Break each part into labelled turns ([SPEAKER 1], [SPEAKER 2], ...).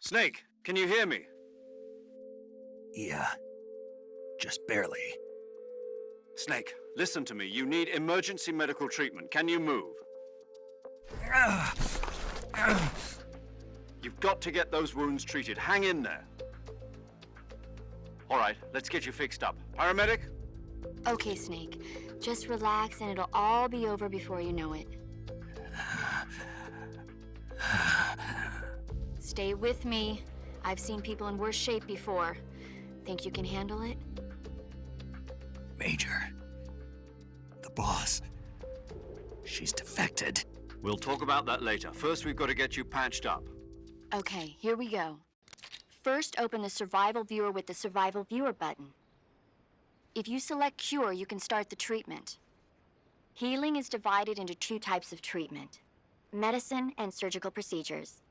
[SPEAKER 1] Snake, can you hear me?
[SPEAKER 2] Yeah, just barely.
[SPEAKER 1] Snake, listen to me. You need emergency medical treatment. Can you move? You've got to get those wounds treated. Hang in there. All right, let's get you fixed up. Paramedic?
[SPEAKER 3] Okay, Snake. Just relax and it'll all be over before you know it. Stay with me. I've seen people in worse shape before. Think you can handle it?
[SPEAKER 2] Major, the boss, she's defected.
[SPEAKER 1] We'll talk about that later. First, we've got to get you patched up.
[SPEAKER 3] Okay, here we go. First, open the Survival Viewer with the Survival Viewer button. If you select Cure, you can start the treatment. Healing is divided into two types of treatment: medicine and surgical procedures.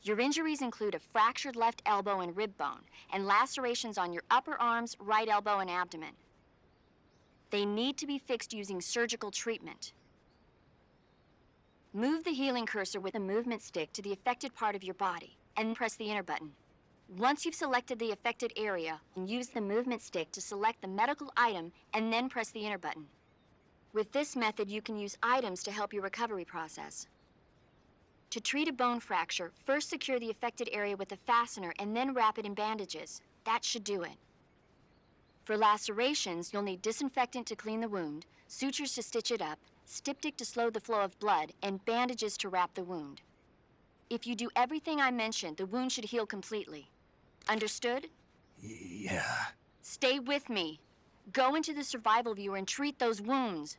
[SPEAKER 3] Your injuries include a fractured left elbow and rib bone, and lacerations on your upper arms, right elbow, and abdomen. They need to be fixed using surgical treatment. Move the healing cursor with a movement stick to the affected part of your body, and press the enter button. Once you've selected the affected area, use the movement stick to select the medical item, and then press the enter button. With this method, you can use items to help your recovery process. To treat a bone fracture, first secure the affected area with a fastener and then wrap it in bandages. That should do it. For lacerations, you'll need disinfectant to clean the wound, sutures to stitch it up, styptic to slow the flow of blood, and bandages to wrap the wound. If you do everything I mentioned, the wound should heal completely. Understood?
[SPEAKER 2] Yeah.
[SPEAKER 3] Stay with me. Go into the Survival Viewer and treat those wounds.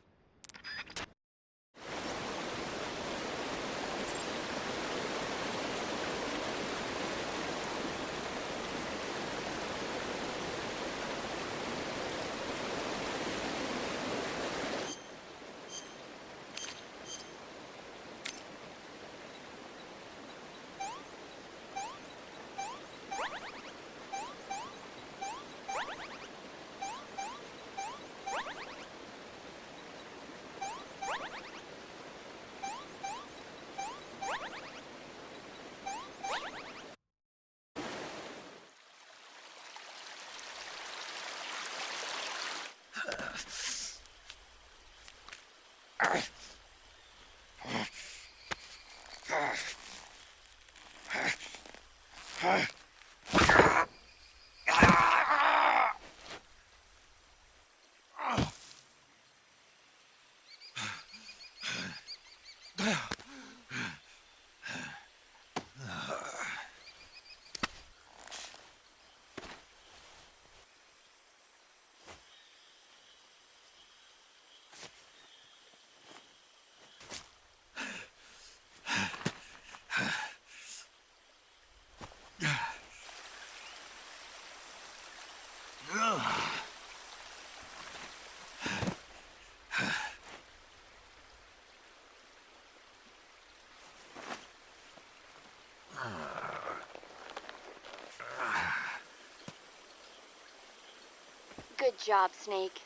[SPEAKER 3] Good job, Snake.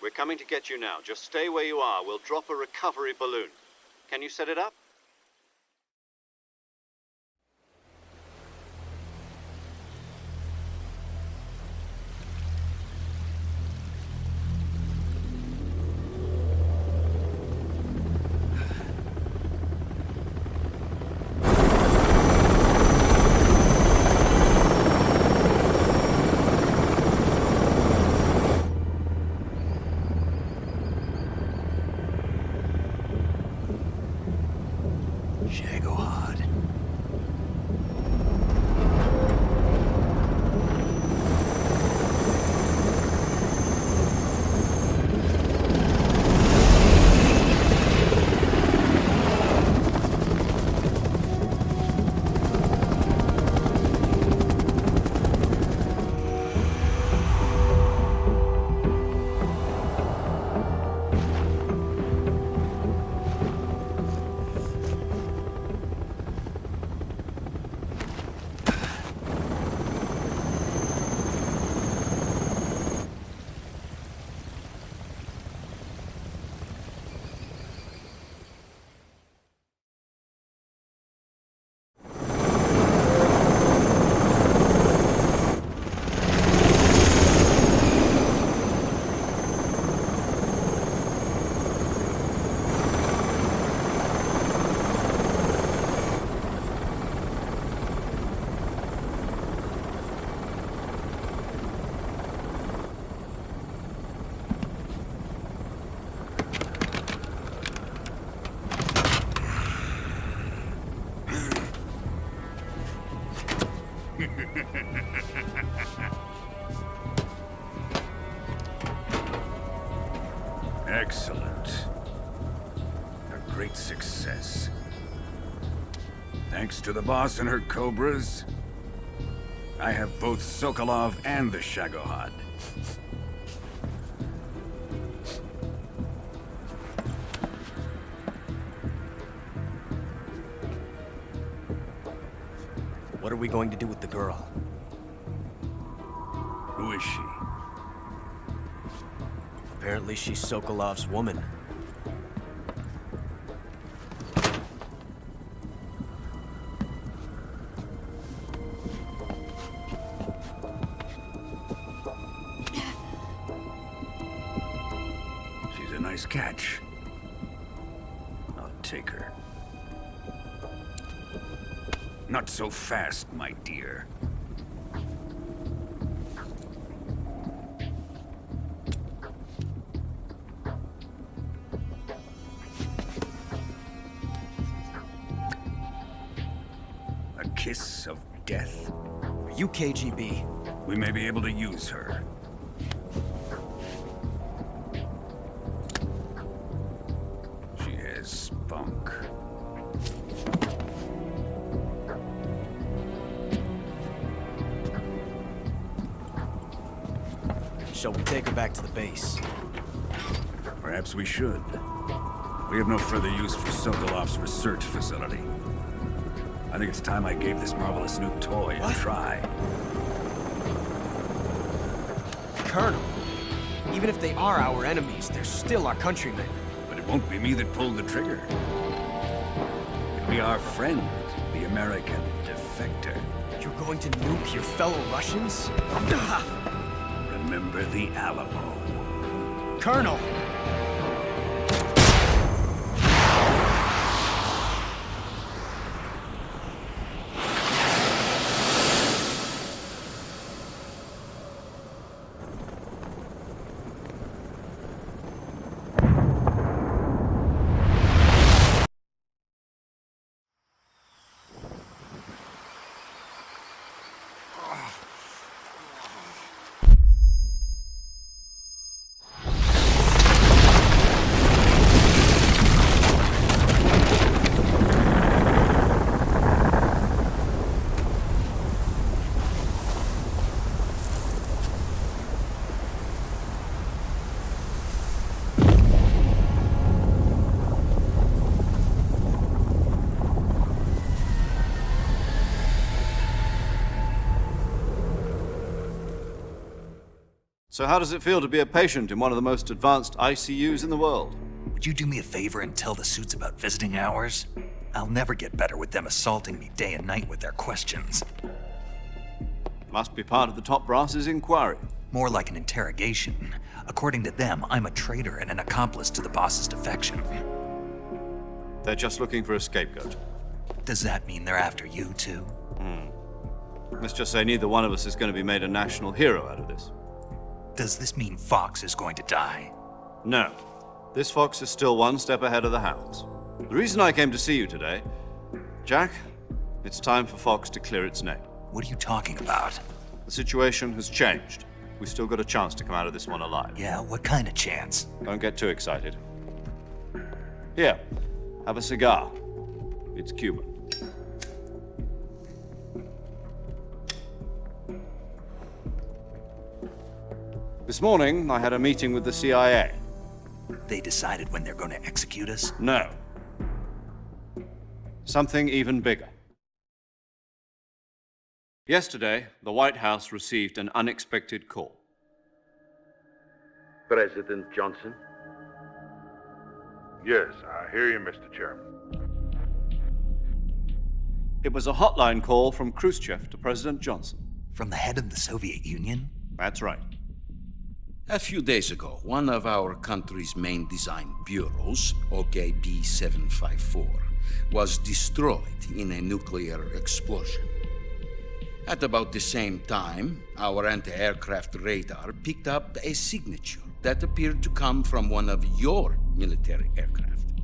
[SPEAKER 1] We're coming to get you now. Just stay where you are. We'll drop a recovery balloon. Can you set it up?
[SPEAKER 4] Excellent. A great success. Thanks to the boss and her Cobras, I have both Sokolov and the Shagohod.
[SPEAKER 5] What are we going to do with the girl?
[SPEAKER 4] Who is she?
[SPEAKER 5] Apparently she's Sokolov's woman.
[SPEAKER 4] She's a nice catch. I'll take her. Not so fast, my dear. A kiss of death?
[SPEAKER 5] Are you KGB?
[SPEAKER 4] We may be able to use her. She has spunk.
[SPEAKER 5] Shall we take her back to the base?
[SPEAKER 4] Perhaps we should. We have no further use for Sokolov's research facility. I think it's time I gave this marvelous new toy a try.
[SPEAKER 5] Colonel, even if they are our enemies, they're still our countrymen.
[SPEAKER 4] But it won't be me that pulled the trigger. It'll be our friend, the American defector.
[SPEAKER 5] You're going to nuke your fellow Russians?
[SPEAKER 4] Remember the Alamo.
[SPEAKER 5] Colonel!
[SPEAKER 1] So how does it feel to be a patient in one of the most advanced ICUs in the world?
[SPEAKER 2] Would you do me a favor and tell the suits about visiting hours? I'll never get better with them assaulting me day and night with their questions.
[SPEAKER 1] Must be part of the top brass's inquiry.
[SPEAKER 2] More like an interrogation. According to them, I'm a traitor and an accomplice to the boss's defection.
[SPEAKER 1] They're just looking for a scapegoat.
[SPEAKER 2] Does that mean they're after you, too?
[SPEAKER 1] Let's just say neither one of us is going to be made a national hero out of this.
[SPEAKER 2] Does this mean Fox is going to die?
[SPEAKER 1] No. This fox is still one step ahead of the hounds. The reason I came to see you today, Jack, it's time for Fox to clear its name.
[SPEAKER 2] What are you talking about?
[SPEAKER 1] The situation has changed. We've still got a chance to come out of this one alive.
[SPEAKER 2] Yeah, what kind of chance?
[SPEAKER 1] Don't get too excited. Here, have a cigar. It's Cuban. This morning, I had a meeting with the CIA.
[SPEAKER 2] They decided when they're going to execute us?
[SPEAKER 1] No. Something even bigger. Yesterday, the White House received an unexpected call.
[SPEAKER 6] President Johnson?
[SPEAKER 7] Yes, I hear you, Mr. Chairman.
[SPEAKER 1] It was a hotline call from Khrushchev to President Johnson.
[SPEAKER 2] From the head of the Soviet Union?
[SPEAKER 1] That's right.
[SPEAKER 8] A few days ago, one of our country's main design bureaus, OKB 754, was destroyed in a nuclear explosion. At about the same time, our anti-aircraft radar picked up a signature that appeared to come from one of your military aircraft.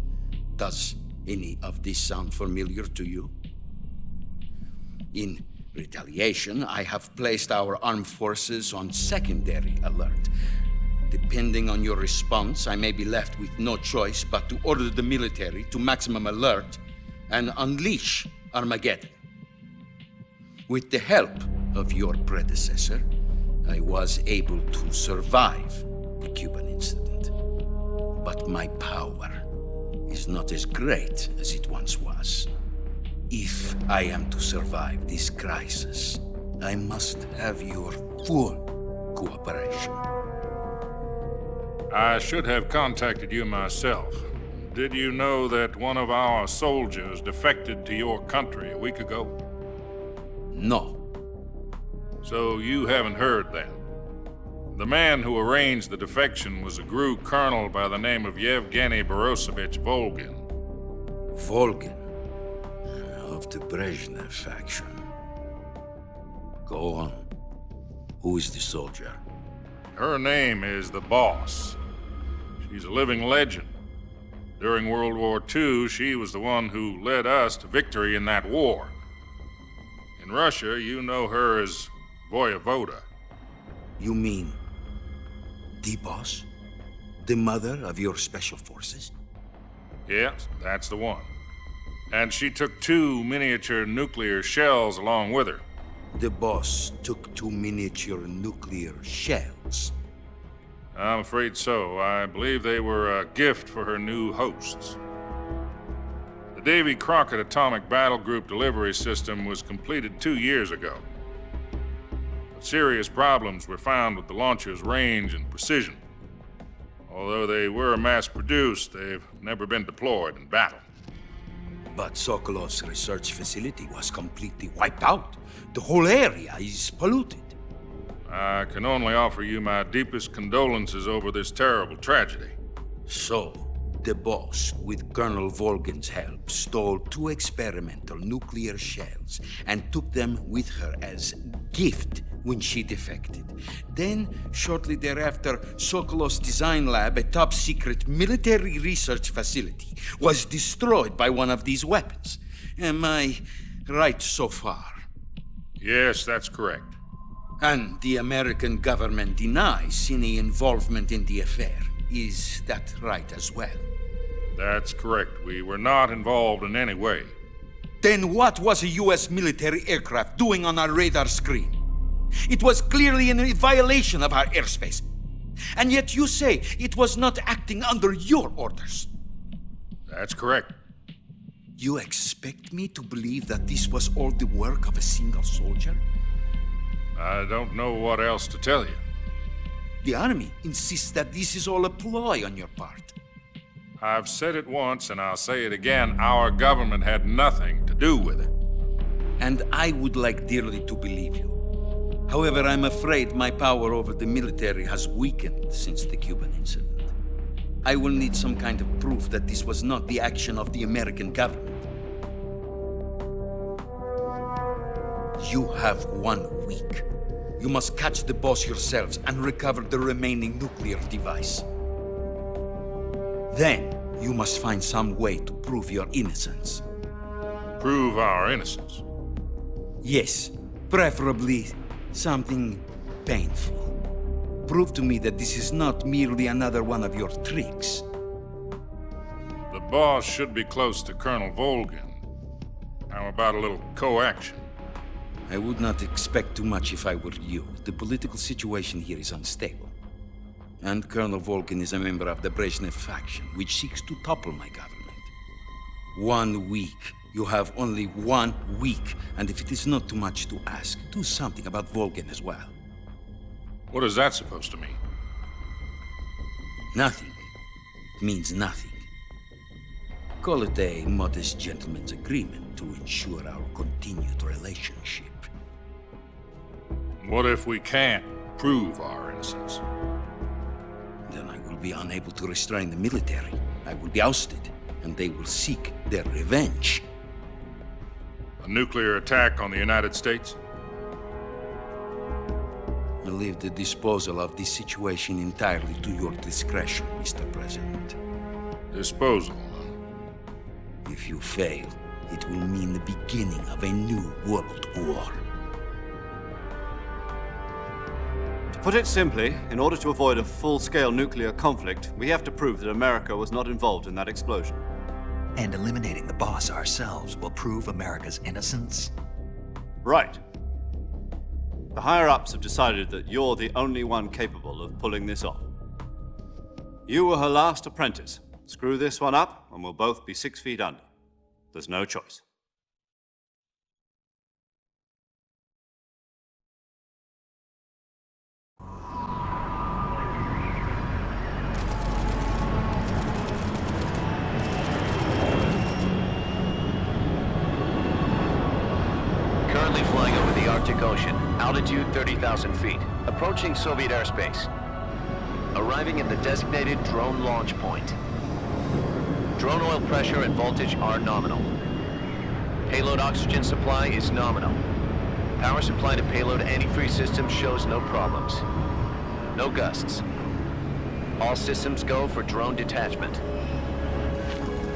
[SPEAKER 8] Does any of this sound familiar to you? In retaliation, I have placed our armed forces on secondary alert. Depending on your response, I may be left with no choice but to order the military to maximum alert and unleash Armageddon. With the help of your predecessor, I was able to survive the Cuban incident. But my power is not as great as it once was. If I am to survive this crisis, I must have your full cooperation.
[SPEAKER 7] I should have contacted you myself. Did you know that one of our soldiers defected to your country a week ago?
[SPEAKER 8] No.
[SPEAKER 7] So you haven't heard then. The man who arranged the defection was a GRU colonel by the name of Yevgeny Borosovich Volgin.
[SPEAKER 8] Volgin, of the Brezhnev faction. Go on. Who is the soldier?
[SPEAKER 7] Her name is the Boss. She's a living legend. During World War II, she was the one who led us to victory in that war. In Russia, you know her as Voyevoda.
[SPEAKER 8] You mean the boss? The mother of your special forces?
[SPEAKER 7] Yes, that's the one. And she took 2 miniature nuclear shells along with her.
[SPEAKER 8] The boss took 2 miniature nuclear shells.
[SPEAKER 7] I'm afraid so. I believe they were a gift for her new hosts. The Davy Crockett Atomic Battle Group delivery system was completed 2 years ago. But serious problems were found with the launcher's range and precision. Although they were mass-produced, they've never been deployed in battle.
[SPEAKER 8] But Sokolov's research facility was completely wiped out. The whole area is polluted.
[SPEAKER 7] I can only offer you my deepest condolences over this terrible tragedy.
[SPEAKER 8] So, the boss, with Colonel Volgin's help, stole 2 experimental nuclear shells and took them with her as gift when she defected. Then, shortly thereafter, Sokolov's design lab, a top-secret military research facility, was destroyed by one of these weapons. Am I right so far?
[SPEAKER 7] Yes, that's correct.
[SPEAKER 8] And the American government denies any involvement in the affair. Is that right as well?
[SPEAKER 7] That's correct. We were not involved in any way.
[SPEAKER 8] Then what was a U.S. military aircraft doing on our radar screen? It was clearly in violation of our airspace. And yet you say it was not acting under your orders.
[SPEAKER 7] That's correct.
[SPEAKER 8] You expect me to believe that this was all the work of a single soldier?
[SPEAKER 7] I don't know what else to tell you.
[SPEAKER 8] The army insists that this is all a ploy on your part.
[SPEAKER 7] I've said it once and I'll say it again. Our government had nothing to do with it.
[SPEAKER 8] And I would like dearly to believe you. However, I'm afraid my power over the military has weakened since the Cuban incident. I will need some kind of proof that this was not the action of the American government. You have 1 week. You must catch the boss yourselves and recover the remaining nuclear device. Then, you must find some way to prove your innocence.
[SPEAKER 7] Prove our innocence.
[SPEAKER 8] Yes, preferably something painful. Prove to me that this is not merely another one of your tricks.
[SPEAKER 7] The boss should be close to Colonel Volgin. How about a little coaction?
[SPEAKER 8] I would not expect too much if I were you. The political situation here is unstable. And Colonel Volgin is a member of the Brezhnev faction, which seeks to topple my government. 1 week. You have only 1 week, and if it is not too much to ask, do something about Volgin as well.
[SPEAKER 7] What is that supposed to mean?
[SPEAKER 8] Nothing. It means nothing. Call it a modest gentleman's agreement to ensure our continued relationship.
[SPEAKER 7] What if we can't prove our innocence?
[SPEAKER 8] Then I will be unable to restrain the military. I will be ousted, and they will seek their revenge.
[SPEAKER 7] A nuclear attack on the United States?
[SPEAKER 8] I leave the disposal of this situation entirely to your discretion, Mr. President.
[SPEAKER 7] Disposal, huh?
[SPEAKER 8] If you fail, it will mean the beginning of a new world war.
[SPEAKER 1] Put it simply, in order to avoid a full-scale nuclear conflict, we have to prove that America was not involved in that explosion.
[SPEAKER 2] And eliminating the boss ourselves will prove America's innocence?
[SPEAKER 1] Right. The higher-ups have decided that you're the only one capable of pulling this off. You were her last apprentice. Screw this one up, and we'll both be 6 feet under. There's no choice.
[SPEAKER 6] Currently flying over the Arctic Ocean, altitude 30,000 feet, approaching Soviet airspace. Arriving at the designated drone launch point. Drone oil pressure and voltage are nominal. Payload oxygen supply is nominal. Power supply to payload antifreeze system shows no problems. No gusts. All systems go for drone detachment.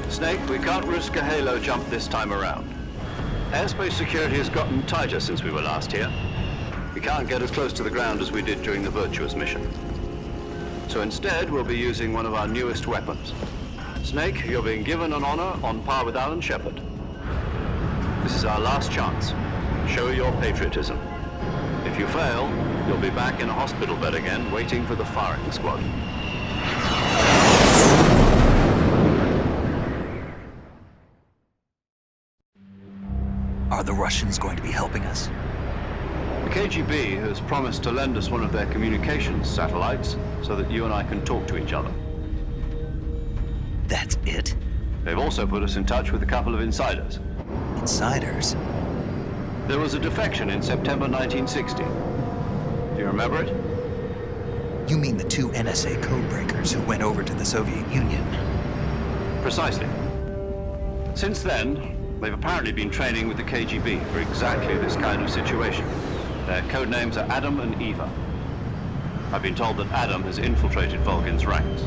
[SPEAKER 1] Snake, we can't risk a halo jump this time around. Airspace security has gotten tighter since we were last here. We can't get as close to the ground as we did during the Virtuous mission. So instead, we'll be using one of our newest weapons. Snake, you're being given an honor on par with Alan Shepard. This is our last chance. Show your patriotism. If you fail, you'll be back in a hospital bed again, waiting for the firing squad.
[SPEAKER 2] Are the Russians going to be helping us?
[SPEAKER 1] The KGB has promised to lend us one of their communications satellites so that you and I can talk to each other.
[SPEAKER 2] That's it?
[SPEAKER 1] They've also put us in touch with a couple of insiders.
[SPEAKER 2] Insiders?
[SPEAKER 1] There was a defection in September 1960. Do you remember it?
[SPEAKER 2] You mean the 2 NSA codebreakers who went over to the Soviet Union?
[SPEAKER 1] Precisely. Since then, they've apparently been training with the KGB for exactly this kind of situation. Their code names are Adam and Eva. I've been told that Adam has infiltrated Volgin's ranks.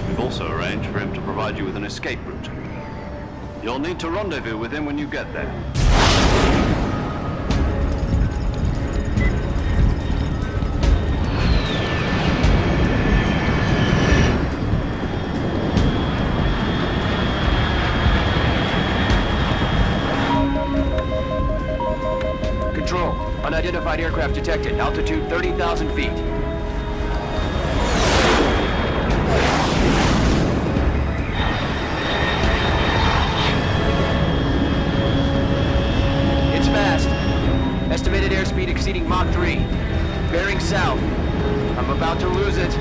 [SPEAKER 1] We've also arranged for him to provide you with an escape route. You'll need to rendezvous with him when you get there.
[SPEAKER 6] Control, unidentified aircraft detected, altitude 30,000 feet. It's fast. Estimated airspeed exceeding Mach 3. Bearing south. I'm about to lose it.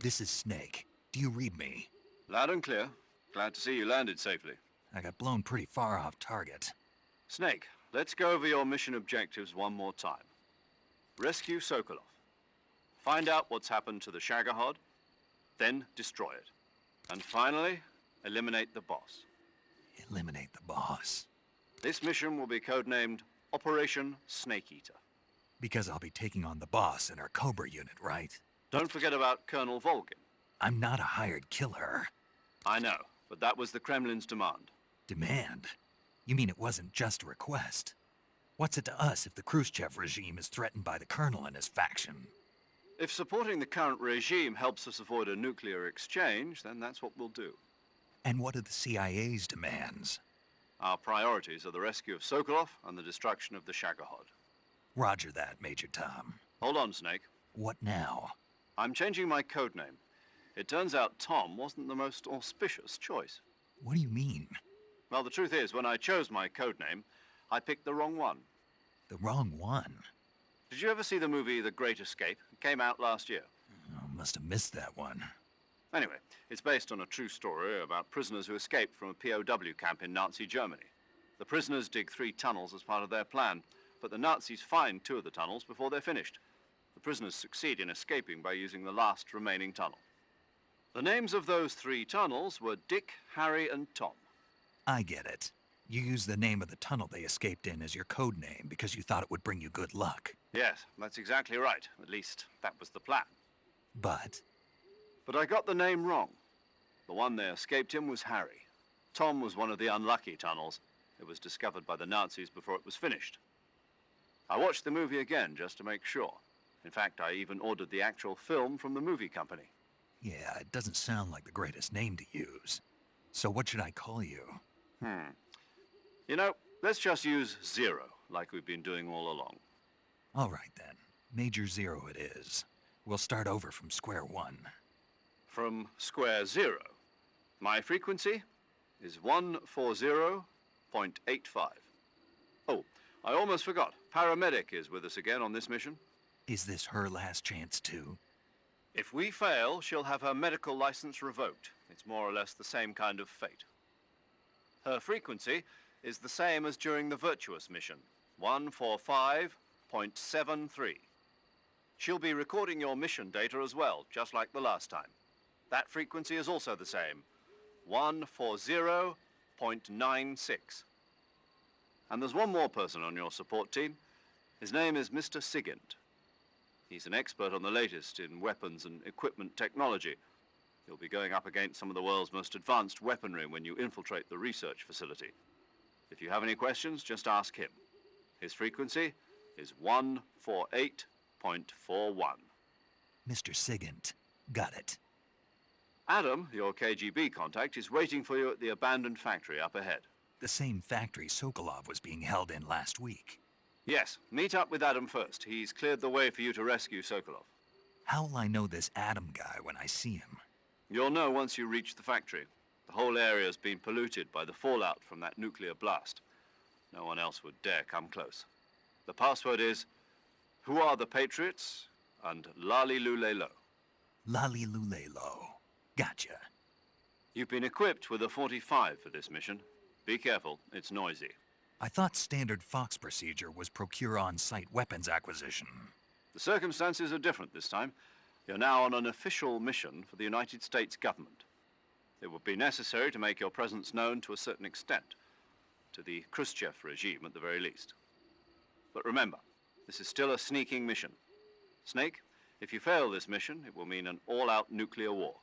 [SPEAKER 2] This is Snake. Do you read me?
[SPEAKER 1] Loud and clear. Glad to see you landed safely.
[SPEAKER 2] I got blown pretty far off target.
[SPEAKER 1] Snake, let's go over your mission objectives one more time. Rescue Sokolov. Find out what's happened to the Shagohod, then destroy it. And finally, eliminate the boss.
[SPEAKER 2] Eliminate the boss.
[SPEAKER 1] This mission will be codenamed Operation Snake Eater.
[SPEAKER 2] Because I'll be taking on the boss in our Cobra unit, right?
[SPEAKER 1] Don't forget about Colonel Volgin.
[SPEAKER 2] I'm not a hired killer.
[SPEAKER 1] I know, but that was the Kremlin's demand.
[SPEAKER 2] Demand? You mean it wasn't just a request? What's it to us if the Khrushchev regime is threatened by the Colonel and his faction?
[SPEAKER 1] If supporting the current regime helps us avoid a nuclear exchange, then that's what we'll do.
[SPEAKER 2] And what are the CIA's demands?
[SPEAKER 1] Our priorities are the rescue of Sokolov and the destruction of the Shagohod.
[SPEAKER 2] Roger that, Major Tom.
[SPEAKER 1] Hold on, Snake.
[SPEAKER 2] What now?
[SPEAKER 1] I'm changing my code name. It turns out Tom wasn't the most auspicious choice.
[SPEAKER 2] What do you mean?
[SPEAKER 1] Well, the truth is, when I chose my code name, I picked the wrong one.
[SPEAKER 2] The wrong one?
[SPEAKER 1] Did you ever see the movie The Great Escape? It came out last year.
[SPEAKER 2] Oh, must have missed that one.
[SPEAKER 1] Anyway, it's based on a true story about prisoners who escaped from a POW camp in Nazi Germany. The prisoners dig 3 tunnels as part of their plan, but the Nazis find 2 of the tunnels before they're finished. The prisoners succeed in escaping by using the last remaining tunnel. The names of those 3 tunnels were Dick, Harry, and Tom.
[SPEAKER 2] I get it. You used the name of the tunnel they escaped in as your code name because you thought it would bring you good luck.
[SPEAKER 1] Yes, that's exactly right. At least, that was the plan.
[SPEAKER 2] But
[SPEAKER 1] But I got the name wrong. The one they escaped in was Harry. Tom was one of the unlucky tunnels. It was discovered by the Nazis before it was finished. I watched the movie again just to make sure. In fact, I even ordered the actual film from the movie company.
[SPEAKER 2] yeah, it doesn't sound like the greatest name to use. So what should I call you?
[SPEAKER 1] You know, let's just use Zero, like we've been doing all along.
[SPEAKER 2] All right then. Major Zero it is. We'll start over from square one.
[SPEAKER 1] From square 0. My frequency is 140.85. Oh, I almost forgot. Paramedic is with us again on this mission.
[SPEAKER 2] Is this her last chance too?
[SPEAKER 1] If we fail, she'll have her medical license revoked. It's more or less the same kind of fate. Her frequency is the same as during the Virtuous mission, 145.73. She'll be recording your mission data as well, just like the last time. That frequency is also the same, 140.96. And there's one more person on your support team. His name is Mr. Sigint. He's an expert on the latest in weapons and equipment technology. You'll be going up against some of the world's most advanced weaponry when you infiltrate the research facility. If you have any questions, just ask him. His frequency is 148.41.
[SPEAKER 2] Mr. Sigint. Got it.
[SPEAKER 1] Adam, your KGB contact, is waiting for you at the abandoned factory up ahead.
[SPEAKER 2] The same factory Sokolov was being held in last week.
[SPEAKER 1] Yes, meet up with Adam first. He's cleared the way for you to rescue Sokolov.
[SPEAKER 2] How will I know this Adam guy when I see him?
[SPEAKER 1] You'll know once you reach the factory. The whole area's been polluted by the fallout from that nuclear blast. No one else would dare come close. The password is, "Who are the Patriots?" and Lali Lulelo.
[SPEAKER 2] Lali Lulelo. Gotcha.
[SPEAKER 1] You've been equipped with a 45 for this mission. Be careful, it's noisy.
[SPEAKER 2] I thought standard Fox procedure was procure on-site weapons acquisition.
[SPEAKER 1] The circumstances are different this time. You're now on an official mission for the United States government. It would be necessary to make your presence known to a certain extent, to the Khrushchev regime at the very least. But remember, this is still a sneaking mission. Snake, if you fail this mission, it will mean an all-out nuclear war.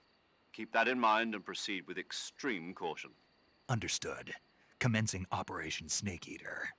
[SPEAKER 1] Keep that in mind and proceed with extreme caution.
[SPEAKER 2] Understood. Commencing Operation Snake Eater.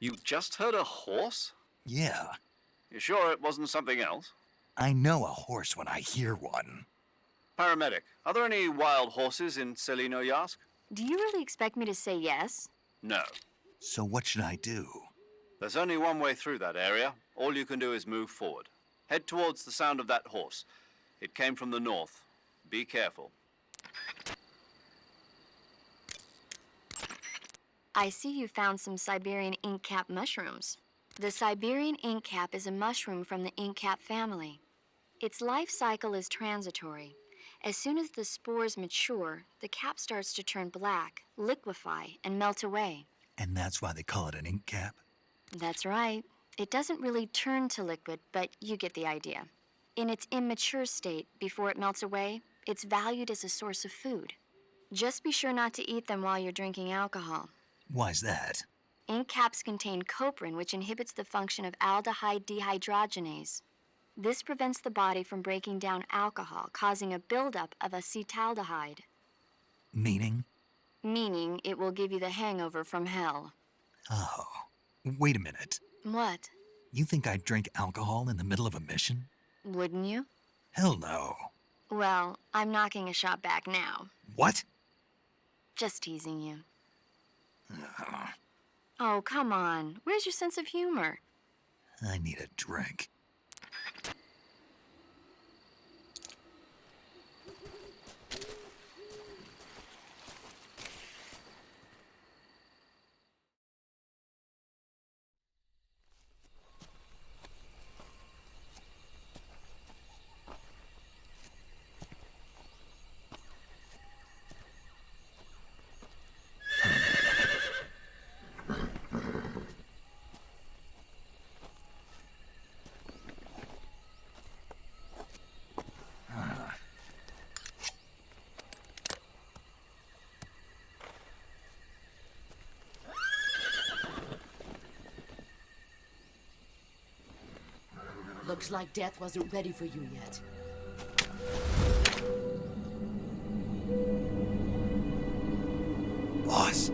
[SPEAKER 1] You just heard a horse?
[SPEAKER 2] Yeah,
[SPEAKER 1] You sure it wasn't something else?
[SPEAKER 2] I know a horse when I hear one.
[SPEAKER 1] Paramedic, are there any wild horses in Selino-Yask?
[SPEAKER 3] Do you really expect me to say yes?
[SPEAKER 1] No.
[SPEAKER 2] So what should I do?
[SPEAKER 1] There's only one way through that area. All you can do is move forward. Head towards the sound of that horse. It came from the north. Be careful.
[SPEAKER 3] I see you found some Siberian ink cap mushrooms. The Siberian ink cap is a mushroom from the ink cap family. Its life cycle is transitory. As soon as the spores mature, the cap starts to turn black, liquefy, and melt away.
[SPEAKER 2] And that's why they call it an ink cap?
[SPEAKER 3] That's right. It doesn't really turn to liquid, but you get the idea. In its immature state, before it melts away, it's valued as a source of food. Just be sure not to eat them while you're drinking alcohol.
[SPEAKER 2] Why's that?
[SPEAKER 3] Ink caps contain coprin, which inhibits the function of aldehyde dehydrogenase. This prevents the body from breaking down alcohol, causing a buildup of acetaldehyde.
[SPEAKER 2] Meaning?
[SPEAKER 3] Meaning it will give you the hangover from hell.
[SPEAKER 2] Oh, wait a minute.
[SPEAKER 3] What?
[SPEAKER 2] You think I'd drink alcohol in the middle of a mission?
[SPEAKER 3] Wouldn't you?
[SPEAKER 2] Hell no.
[SPEAKER 3] Well, I'm knocking a shot back now.
[SPEAKER 2] What?
[SPEAKER 3] Just teasing you. Oh, come on. Where's your sense of humor?
[SPEAKER 2] I need a drink.
[SPEAKER 9] Looks like death wasn't ready for you yet.
[SPEAKER 2] Boss,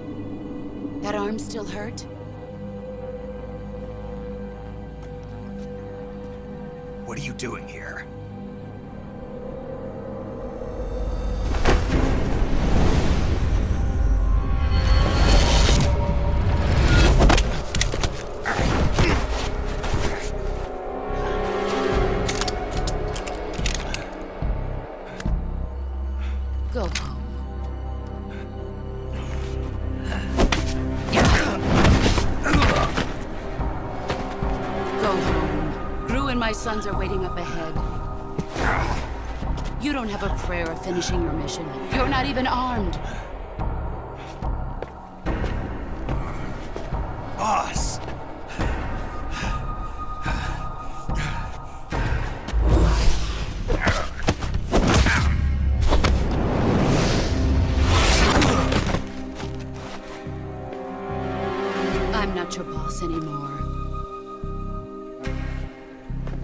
[SPEAKER 9] That arm still hurt?
[SPEAKER 2] what are you doing here?
[SPEAKER 9] Go home. Go home. Gru and my sons are waiting up ahead. You don't have a prayer of finishing your mission. You're not even armed.
[SPEAKER 2] Boss!
[SPEAKER 9] I'm not your boss anymore.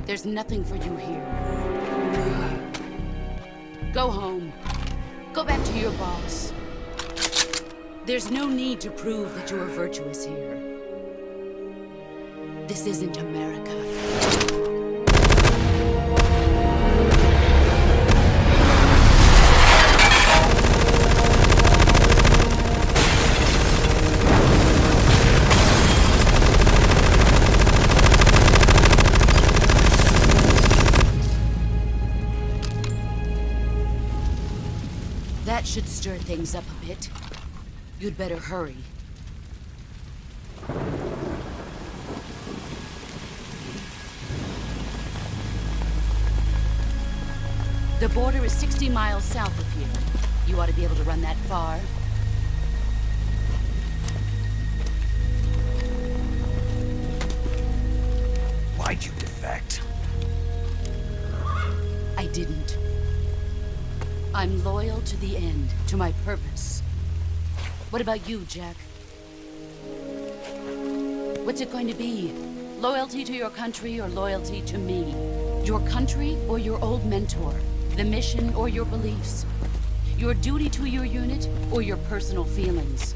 [SPEAKER 9] There's nothing for you here. Go home. Go back to your boss. There's no need to prove that you are virtuous here. This isn't America. That should stir things up a bit. You'd better hurry. The border is 60 miles south of here. You ought to be able to run that far.
[SPEAKER 2] Why'd you defect?
[SPEAKER 9] I didn't. I'm loyal to the end, to my purpose. What about you, Jack? What's it going to be? Loyalty to your country or loyalty to me? Your country or your old mentor? The mission or your beliefs? Your duty to your unit or your personal feelings?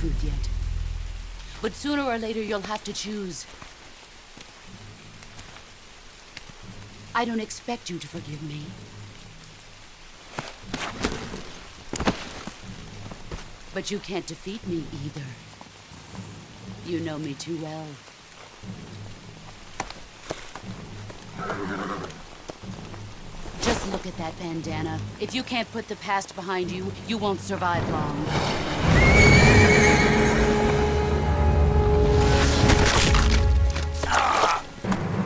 [SPEAKER 9] truth yet. But sooner or later, you'll have to choose. I don't expect you to forgive me. But you can't defeat me either. You know me too well. Just look at that bandana. If you can't put the past behind you, you won't survive long.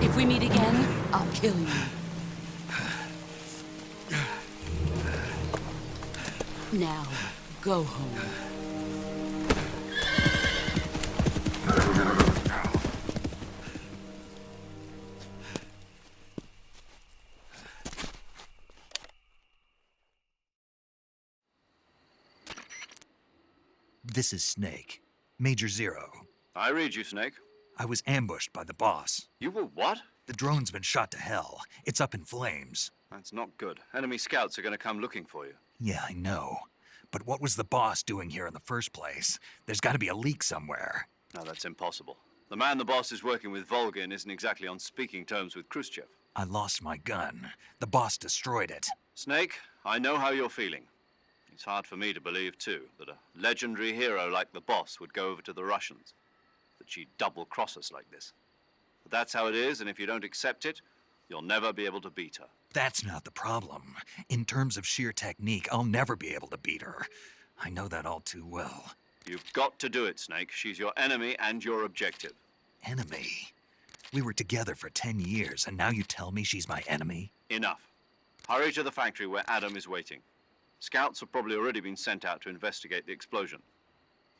[SPEAKER 9] If we meet again, I'll kill you. Now, go home.
[SPEAKER 2] This is Snake. Major Zero.
[SPEAKER 1] I read you, Snake.
[SPEAKER 2] I was ambushed by the boss.
[SPEAKER 1] You were what?
[SPEAKER 2] The drone's been shot to hell. It's up in flames.
[SPEAKER 1] That's not good. Enemy scouts are going to come looking for you.
[SPEAKER 2] Yeah, I know. But what was the boss doing here in the first place? There's got to be a leak somewhere.
[SPEAKER 1] No, that's impossible. The man the boss is working with, Volgin, isn't exactly on speaking terms with Khrushchev.
[SPEAKER 2] I lost my gun. The boss destroyed it.
[SPEAKER 1] Snake, I know how you're feeling. It's hard for me to believe, too, that a legendary hero like the boss would go over to the Russians. That she'd double-cross us like this. But that's how it is, and if you don't accept it, you'll never be able to beat her.
[SPEAKER 2] That's not the problem. In terms of sheer technique, I'll never be able to beat her. I know that all too well.
[SPEAKER 1] You've got to do it, Snake. She's your enemy and your objective.
[SPEAKER 2] Enemy? We were together for 10 years, and now you tell me she's my enemy?
[SPEAKER 1] Enough. Hurry to the factory where Adam is waiting. Scouts have probably already been sent out to investigate the explosion.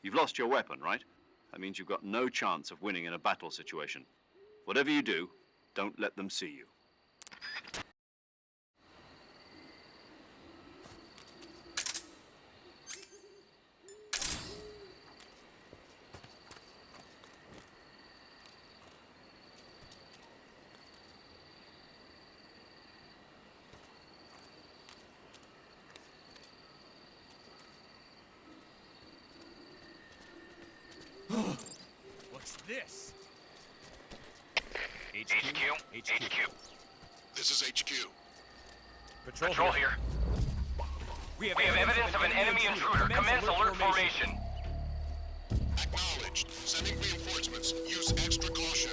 [SPEAKER 1] You've lost your weapon, right? That means you've got no chance of winning in a battle situation. Whatever you do, don't let them see you.
[SPEAKER 5] What's this?
[SPEAKER 10] HQ. This is HQ.
[SPEAKER 5] Patrol
[SPEAKER 10] here.
[SPEAKER 5] We have
[SPEAKER 10] evidence of an enemy intruder. Commence alert formation. Acknowledged. Sending reinforcements. Use extra caution.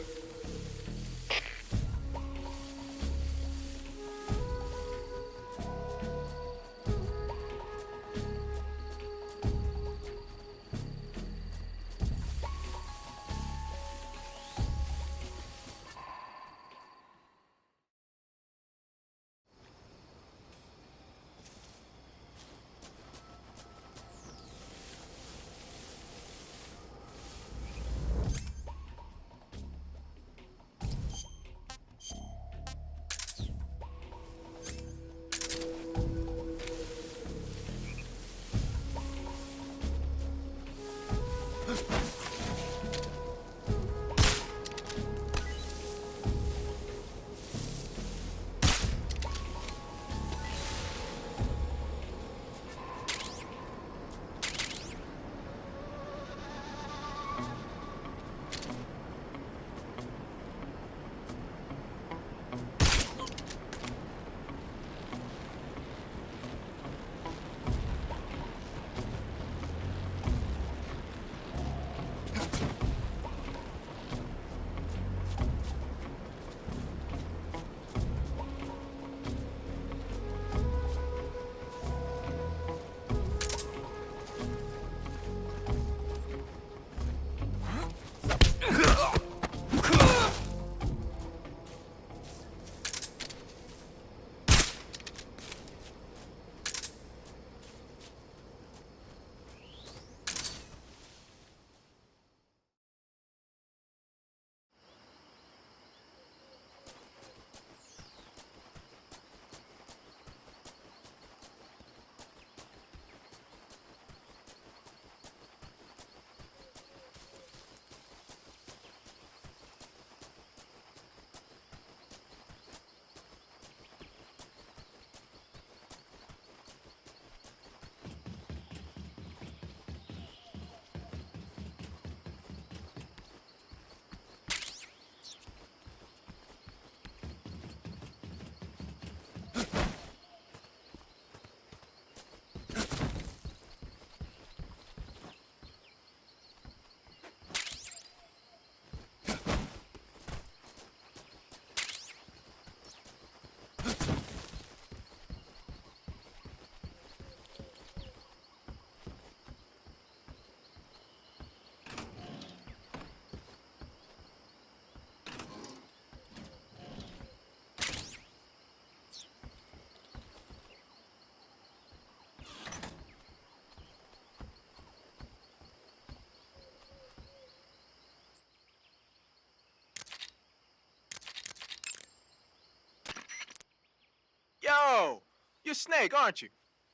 [SPEAKER 5] You're Snake, aren't you?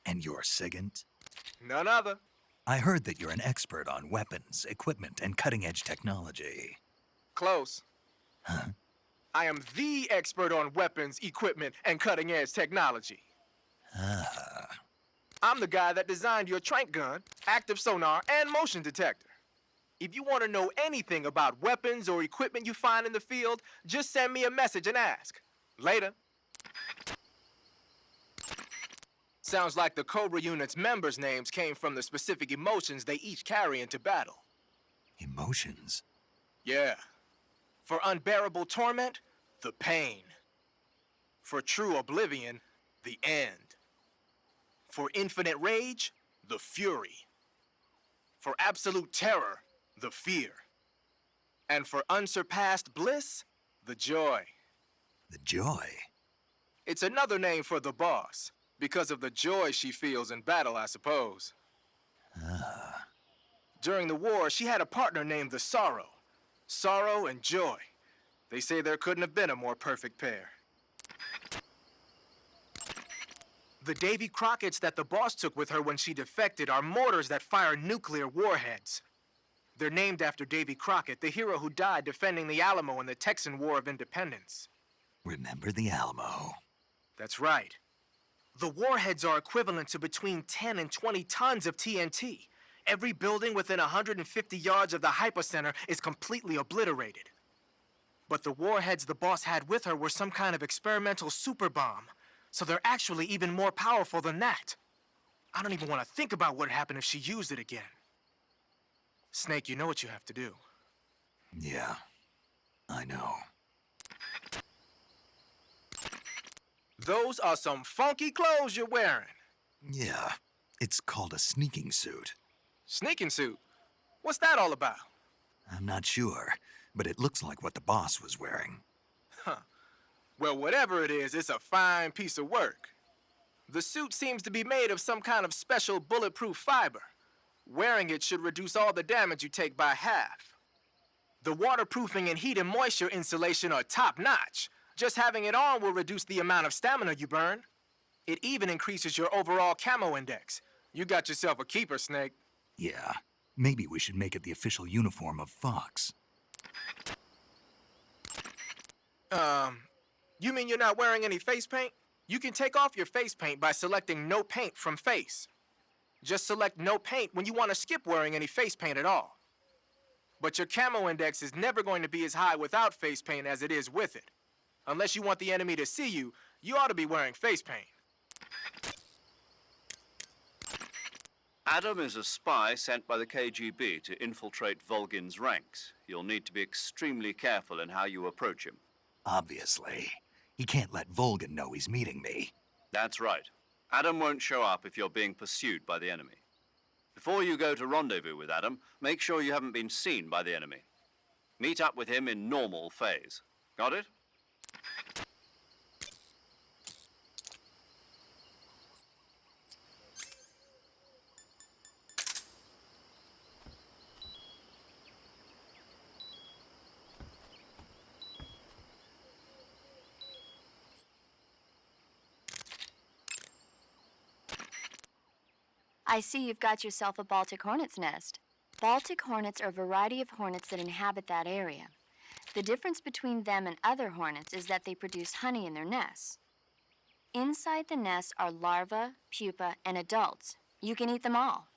[SPEAKER 2] And you're Sigint?
[SPEAKER 5] None other.
[SPEAKER 2] I heard that you're an expert on weapons, equipment, and cutting-edge technology.
[SPEAKER 5] Close.
[SPEAKER 2] Huh?
[SPEAKER 5] I am the expert on weapons, equipment, and cutting-edge technology.
[SPEAKER 2] Ah.
[SPEAKER 5] I'm the guy that designed your trank gun, active sonar, and motion detector. If you want to know anything about weapons or equipment you find in the field, just send me a message and ask. Later. Sounds like the Cobra unit's members' names came from the specific emotions they each carry into battle.
[SPEAKER 2] Emotions?
[SPEAKER 5] Yeah. For unbearable torment, the pain. For true oblivion, the end. For infinite rage, the fury. For absolute terror, the fear. And for unsurpassed bliss, the joy.
[SPEAKER 2] The joy?
[SPEAKER 5] It's another name for the boss, because of the joy she feels in battle, I suppose.
[SPEAKER 2] Ah.
[SPEAKER 5] During the war, she had a partner named the Sorrow. Sorrow and joy. They say there couldn't have been a more perfect pair. The Davy Crockett's that the boss took with her when she defected are mortars that fire nuclear warheads. They're named after Davy Crockett, the hero who died defending the Alamo in the Texan War of Independence.
[SPEAKER 2] Remember the Alamo?
[SPEAKER 5] That's right. The warheads are equivalent to between 10 and 20 tons of TNT. Every building within 150 yards of the hypocenter is completely obliterated. But the warheads the boss had with her were some kind of experimental super bomb, so they're actually even more powerful than that. I don't even want to think about what happened if she used it again. Snake, you know what you have to do.
[SPEAKER 2] Yeah, I know.
[SPEAKER 5] Those are some funky clothes you're wearing.
[SPEAKER 2] Yeah, it's called a sneaking suit.
[SPEAKER 5] Sneaking suit? What's that all about?
[SPEAKER 2] I'm not sure, but it looks like what the boss was wearing.
[SPEAKER 5] Huh. Well, whatever it is, it's a fine piece of work. The suit seems to be made of some kind of special bulletproof fiber. Wearing it should reduce all the damage you take by half. The waterproofing and heat and moisture insulation are top-notch. Just having it on will reduce the amount of stamina you burn. It even increases your overall camo index. You got yourself a keeper, Snake.
[SPEAKER 2] Yeah, maybe we should make it the official uniform of Fox.
[SPEAKER 5] You mean you're not wearing any face paint? You can take off your face paint by selecting no paint from face. Just select no paint when you want to skip wearing any face paint at all. But your camo index is never going to be as high without face paint as it is with it. Unless you want the enemy to see you, you ought to be wearing face paint.
[SPEAKER 1] Adam is a spy sent by the KGB to infiltrate Volgin's ranks. You'll need to be extremely careful in how you approach him.
[SPEAKER 2] Obviously. He can't let Volgin know he's meeting me.
[SPEAKER 1] That's right. Adam won't show up if you're being pursued by the enemy. Before you go to rendezvous with Adam, make sure you haven't been seen by the enemy. Meet up with him in normal phase. Got it?
[SPEAKER 3] I see you've got yourself a Baltic hornet's nest. Baltic hornets are a variety of hornets that inhabit that area. The difference between them and other hornets is that they produce honey in their nests. Inside the nests are larvae, pupa, and adults. You can eat them all.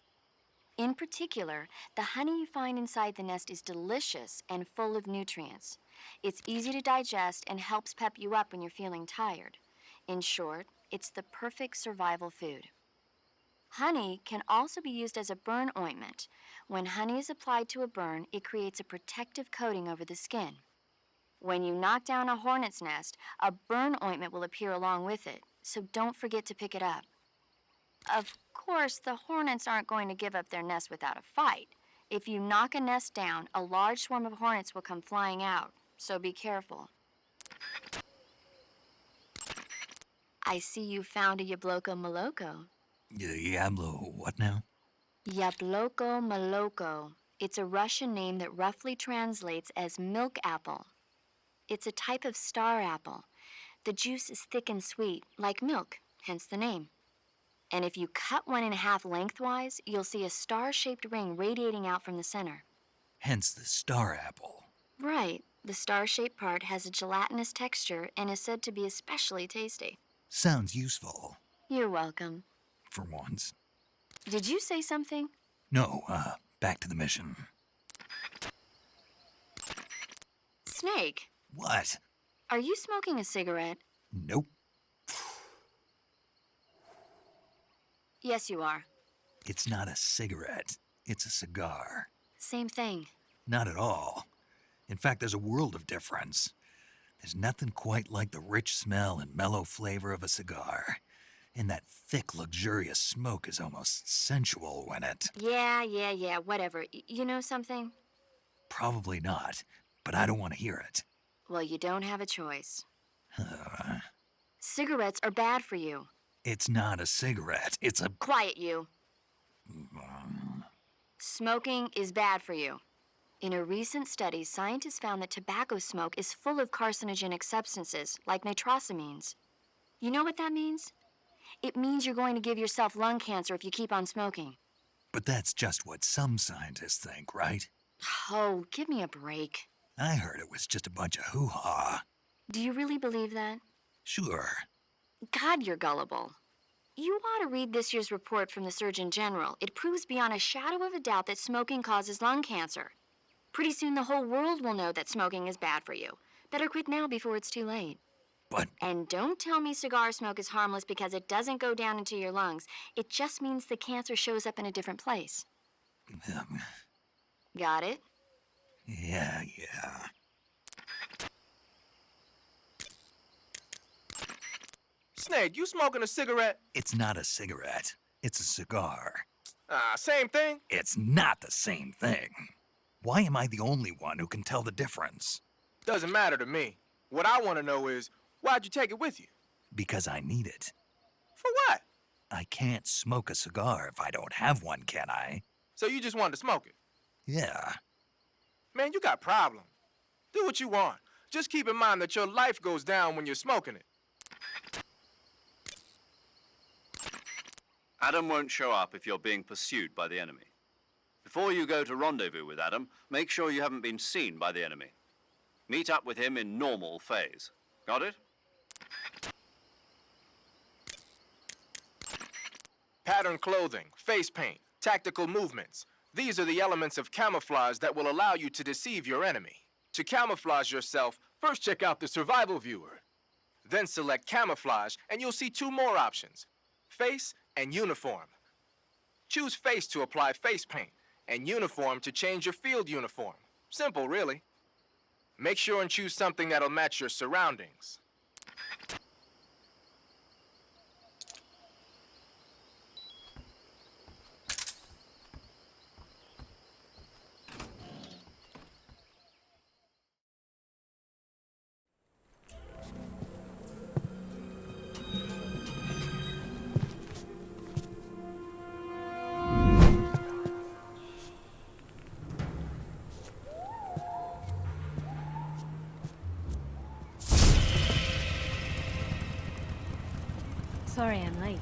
[SPEAKER 3] In particular, the honey you find inside the nest is delicious and full of nutrients. It's easy to digest and helps pep you up when you're feeling tired. In short, it's the perfect survival food. Honey can also be used as a burn ointment. When honey is applied to a burn, it creates a protective coating over the skin. When you knock down a hornet's nest, a burn ointment will appear along with it, so don't forget to pick it up. Of course, the hornets aren't going to give up their nest without a fight. If you knock a nest down, a large swarm of hornets will come flying out, so be careful. I see you found a Yabloko Moloko.
[SPEAKER 2] Yablo, what now?
[SPEAKER 3] Yabloko Moloko. It's a Russian name that roughly translates as milk apple. It's a type of star apple. The juice is thick and sweet, like milk, hence the name. And if you cut one in half lengthwise, you'll see a star-shaped ring radiating out from the center.
[SPEAKER 2] Hence the star apple.
[SPEAKER 3] Right. The star-shaped part has a gelatinous texture and is said to be especially tasty.
[SPEAKER 2] Sounds useful,
[SPEAKER 3] You're welcome.
[SPEAKER 2] for once.
[SPEAKER 3] Did you say something?
[SPEAKER 2] No, back to the mission.
[SPEAKER 3] Snake,
[SPEAKER 2] What?
[SPEAKER 3] are you smoking a cigarette?
[SPEAKER 2] Nope.
[SPEAKER 3] Yes, you are.
[SPEAKER 2] It's not a cigarette. It's a cigar.
[SPEAKER 3] Same thing.
[SPEAKER 2] Not at all. In fact, there's a world of difference. There's nothing quite like the rich smell and mellow flavor of a cigar. And that thick, luxurious smoke is almost sensual when it...
[SPEAKER 3] Yeah, whatever. You know something?
[SPEAKER 2] Probably not, but I don't want to hear it.
[SPEAKER 3] Well, you don't have a choice. Cigarettes are bad for you.
[SPEAKER 2] It's not a cigarette. It's a...
[SPEAKER 3] Quiet, you. Smoking is bad for you. In a recent study, scientists found that tobacco smoke is full of carcinogenic substances, like nitrosamines. You know what that means? It means you're going to give yourself lung cancer if you keep on smoking.
[SPEAKER 2] But that's just what some scientists think, right?
[SPEAKER 3] Oh, give me a break.
[SPEAKER 2] I heard it was just a bunch of hoo-ha.
[SPEAKER 3] Do you really believe that?
[SPEAKER 2] Sure.
[SPEAKER 3] God, you're gullible. You ought to read this year's report from the Surgeon General. It proves beyond a shadow of a doubt that smoking causes lung cancer. Pretty soon the whole world will know that smoking is bad for you. Better quit now before it's too late.
[SPEAKER 2] But...
[SPEAKER 3] And don't tell me cigar smoke is harmless because it doesn't go down into your lungs. It just means the cancer shows up in a different place. Got it?
[SPEAKER 2] Yeah.
[SPEAKER 5] Snake, you smoking a cigarette?
[SPEAKER 2] It's not a cigarette. It's a cigar.
[SPEAKER 5] Same thing.
[SPEAKER 2] It's not the same thing. Why am I the only one who can tell the difference?
[SPEAKER 5] Doesn't matter to me. What I want to know is, why'd you take it with you?
[SPEAKER 2] Because I need it.
[SPEAKER 5] For what?
[SPEAKER 2] I can't smoke a cigar if I don't have one, can I?
[SPEAKER 5] So you just wanted to smoke it?
[SPEAKER 2] Yeah.
[SPEAKER 5] Man, you got problems. Do what you want. Just keep in mind that your life goes down when you're smoking it.
[SPEAKER 1] Adam won't show up if you're being pursued by the enemy. Before you go to rendezvous with Adam, make sure you haven't been seen by the enemy. Meet up with him in normal phase. Got it?
[SPEAKER 5] Pattern clothing, face paint, tactical movements. These are the elements of camouflage that will allow you to deceive your enemy. To camouflage yourself, first check out the survival viewer. Then select camouflage and you'll see two more options, face and uniform. Choose face to apply face paint and uniform to change your field uniform. Simple, really. Make sure and choose something that'll match your surroundings.
[SPEAKER 11] Sorry I'm late.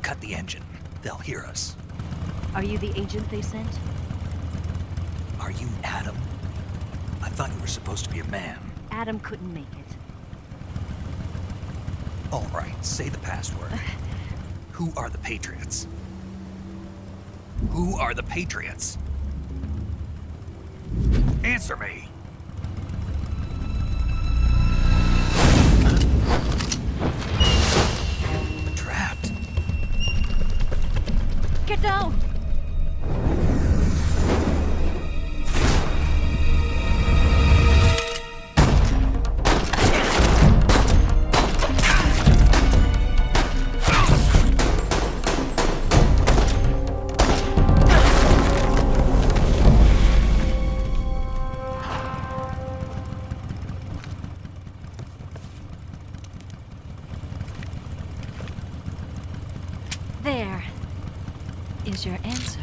[SPEAKER 2] Cut the engine. They'll hear us.
[SPEAKER 11] Are you the agent they sent?
[SPEAKER 2] Are you Adam? I thought you were supposed to be a man.
[SPEAKER 11] Adam couldn't make it.
[SPEAKER 2] All right, say the password. Who are the Patriots? Who are the Patriots? Answer me! Trapped.
[SPEAKER 11] Get down! There is your answer.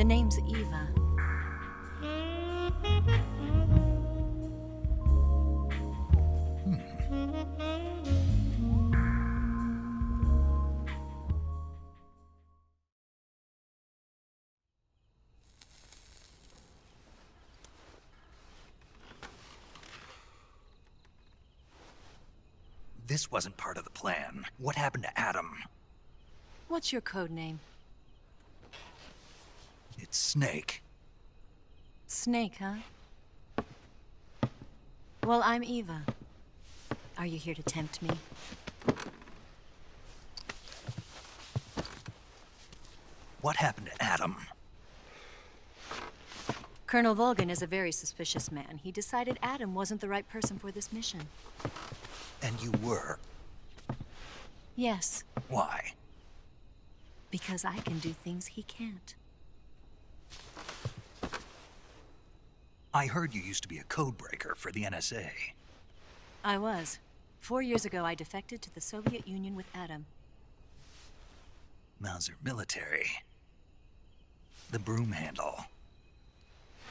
[SPEAKER 11] The name's Eva.
[SPEAKER 2] This wasn't part of the plan. What happened to Adam?
[SPEAKER 11] What's your code name?
[SPEAKER 2] It's Snake.
[SPEAKER 11] Snake, huh? Well, I'm Eva. Are you here to tempt me?
[SPEAKER 2] What happened to Adam?
[SPEAKER 11] Colonel Volgin is a very suspicious man. He decided Adam wasn't the right person for this mission.
[SPEAKER 2] And you were.
[SPEAKER 11] Yes,
[SPEAKER 2] Why?
[SPEAKER 11] because I can do things he can't.
[SPEAKER 2] I heard you used to be a codebreaker for the NSA.
[SPEAKER 11] I was. 4 years ago, I defected to the Soviet Union with Adam.
[SPEAKER 2] Mauser military. The broom handle.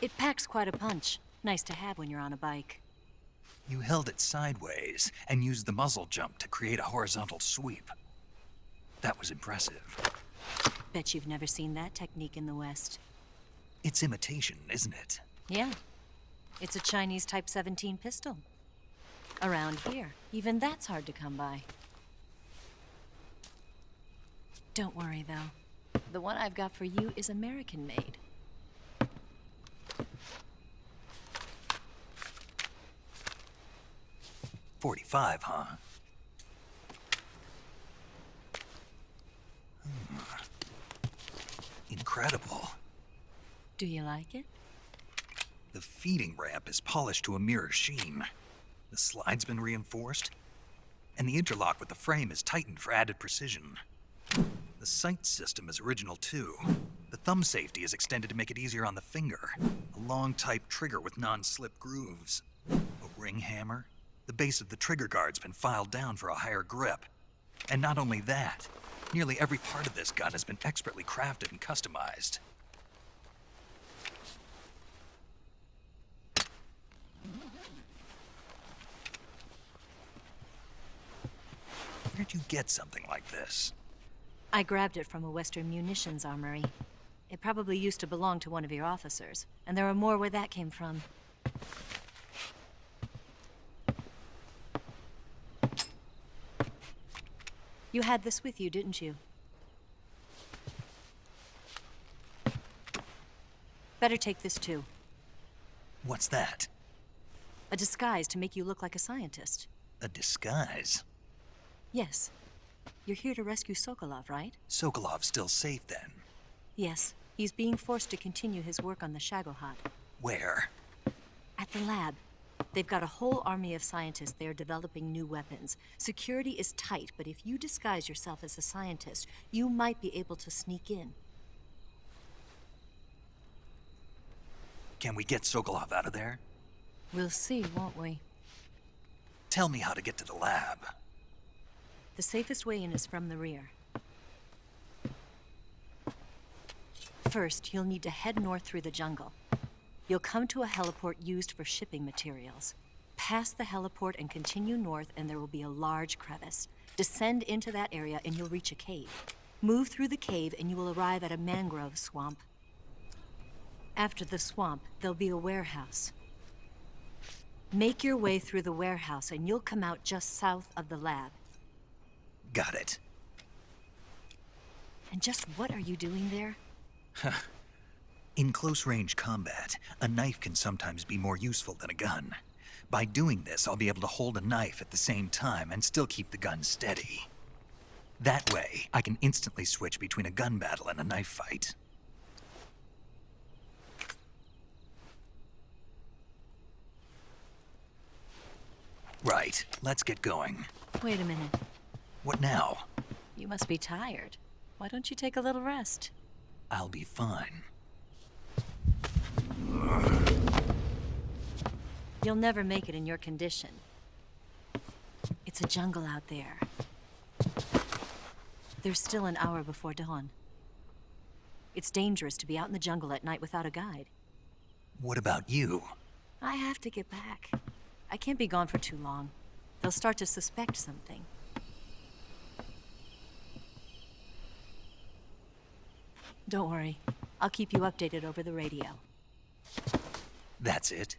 [SPEAKER 11] It packs quite a punch. Nice to have when you're on a bike.
[SPEAKER 2] You held it sideways and used the muzzle jump to create a horizontal sweep. That was impressive.
[SPEAKER 11] Bet you've never seen that technique in the West.
[SPEAKER 2] It's imitation, isn't it?
[SPEAKER 11] Yeah. It's a Chinese Type 17 pistol. Around here, even that's hard to come by. Don't worry, though. The one I've got for you is American-made.
[SPEAKER 2] .45, huh? Incredible.
[SPEAKER 11] Do you like it?
[SPEAKER 2] The feeding ramp is polished to a mirror sheen. The slide's been reinforced, and the interlock with the frame is tightened for added precision. The sight system is original too. The thumb safety is extended to make it easier on the finger. A long type trigger with non-slip grooves. A ring hammer. The base of the trigger guard's been filed down for a higher grip. And not only that, nearly every part of this gun has been expertly crafted and customized. Where'd you get something like this?
[SPEAKER 11] I grabbed it from a Western munitions armory. It probably used to belong to one of your officers, and there are more where that came from. You had this with you, didn't you? Better take this too.
[SPEAKER 2] What's that?
[SPEAKER 11] A disguise to make you look like a scientist.
[SPEAKER 2] A disguise?
[SPEAKER 11] Yes. You're here to rescue Sokolov, right?
[SPEAKER 2] Sokolov's still safe then?
[SPEAKER 11] Yes. He's being forced to continue his work on the Shagohod.
[SPEAKER 2] Where?
[SPEAKER 11] At the lab. They've got a whole army of scientists there developing new weapons. Security is tight, but if you disguise yourself as a scientist, you might be able to sneak in.
[SPEAKER 2] Can we get Sokolov out of there?
[SPEAKER 11] We'll see, won't we?
[SPEAKER 2] Tell me how to get to the lab.
[SPEAKER 11] The safest way in is from the rear. First, you'll need to head north through the jungle. You'll come to a heliport used for shipping materials. Pass the heliport and continue north, and there will be a large crevice. Descend into that area and you'll reach a cave. Move through the cave and you will arrive at a mangrove swamp. After the swamp, there'll be a warehouse. Make your way through the warehouse and you'll come out just south of the lab.
[SPEAKER 2] Got it.
[SPEAKER 11] And just what are you doing there?
[SPEAKER 2] In close-range combat, a knife can sometimes be more useful than a gun. By doing this, I'll be able to hold a knife at the same time and still keep the gun steady. That way, I can instantly switch between a gun battle and a knife fight. Right, let's get going.
[SPEAKER 11] Wait a minute.
[SPEAKER 2] What now?
[SPEAKER 11] You must be tired. Why don't you take a little rest?
[SPEAKER 2] I'll be fine.
[SPEAKER 11] You'll never make it in your condition. It's a jungle out there. There's still an hour before dawn. It's dangerous to be out in the jungle at night without a guide.
[SPEAKER 2] What about you?
[SPEAKER 11] I have to get back. I can't be gone for too long. They'll start to suspect something. Don't worry. I'll keep you updated over the radio.
[SPEAKER 2] That's it?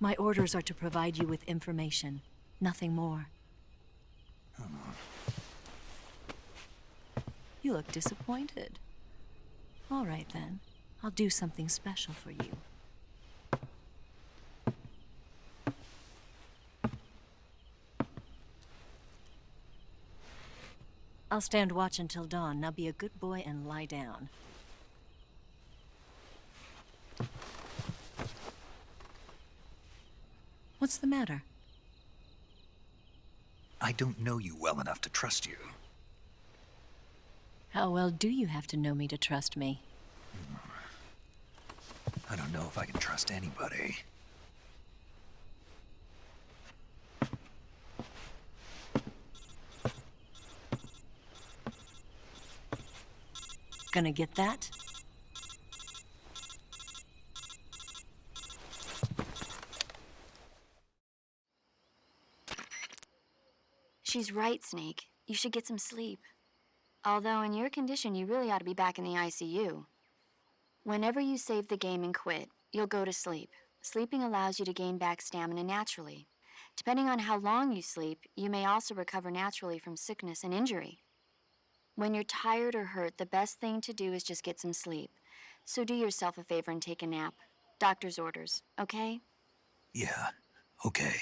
[SPEAKER 11] My orders are to provide you with information, nothing more. You look disappointed. All right, then. I'll do something special for you. I'll stand watch until dawn. Now be a good boy and lie down. What's the matter?
[SPEAKER 2] I don't know you well enough to trust you.
[SPEAKER 11] How well do you have to know me to trust me?
[SPEAKER 2] I don't know if I can trust anybody.
[SPEAKER 11] Gonna get that?
[SPEAKER 3] She's right, Snake. You should get some sleep. Although in your condition, you really ought to be back in the ICU. Whenever you save the game and quit, you'll go to sleep. Sleeping allows you to gain back stamina naturally. Depending on how long you sleep, you may also recover naturally from sickness and injury. When you're tired or hurt, the best thing to do is just get some sleep. So do yourself a favor and take a nap. Doctor's orders, okay?
[SPEAKER 2] Yeah, okay.